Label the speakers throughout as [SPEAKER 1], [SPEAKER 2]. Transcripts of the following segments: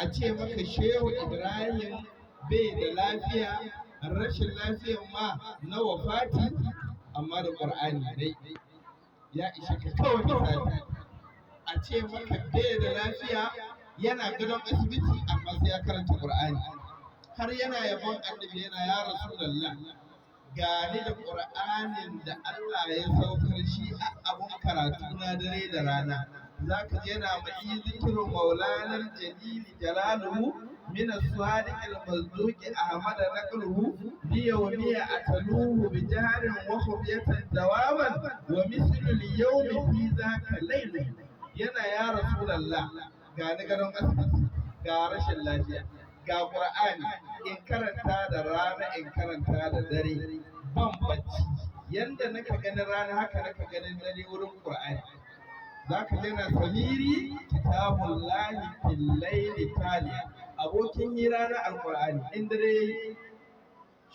[SPEAKER 1] a ce maka shehu Ibrahim bai da lafiya, rashin lafiyan ma na wafati, amma da Qur'ani dai ya ishe ka kawai misali. A ce maka bai da lafiya yana gadon asibiti amma sai ya karanta Qur'ani, har yana yabon annabi yana ya Rasulullah gani da Qur'anin da Allah ya saukar shi a abun karatu na dare da rana. Zaka je yana mai zikirin maulanar jalili jalaluhu min as-sadiq al-mazduq ahmad naqluhu bi yawmiya ataluhu bi jahrin wa khufyatan dawaman wa mislu al-yawmi fi zaka layl. Yana ya Rasulullah ga ni gadon asibiti, ga rashin lafiya, ga Qur'ani in karanta da rana in karanta da dare ban bacci, yanda naka ganin rana haka naka ganin dare wurin Qur'ani. Zaka je na samiri kitabullahi fil layli taliya, abokin hira na alqur'ani in dare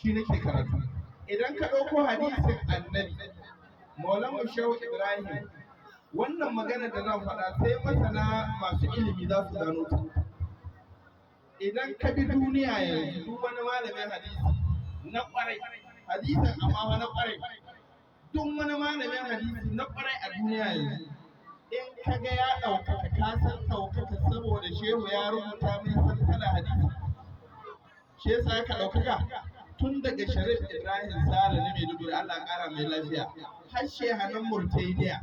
[SPEAKER 1] shi nake karatu. Idan ka ɗauko hadisin annabi Maulana Shehu Ibrahim, wannan magana da zan faɗa sai masana masu ilimi za su gano ta. Idan ka bi duniya yanzu duk wani malamin hadisi na ƙwarai, hadisin amma na ƙwarai, duk wani malamin hadisi na ƙwarai a duniya yanzu in ka ga ya ɗaukaka ka san ɗaukaka saboda shehu ya rubuta mai salsala hadisi. Shi yasa ka ɗaukaka tun daga Sharif Ibrahim Sale na Maiduguri, Allah ƙara mai lafiya, har shehanan Murtaniya,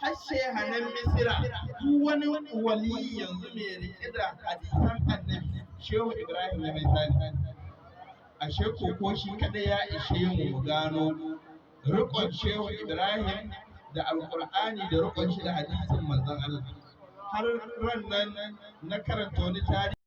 [SPEAKER 1] har shehanan Misira, duk wani wali yanzu mai riƙe da hadisan annabi Shehu Ibrahim ya mai sani. Ashe koko shi kaɗai ya ishe mu gano riƙon Shehu Ibrahim da Alƙur'ani da riƙon shi da hadisin manzon Allah. Har ran nan na karanta wani tarihi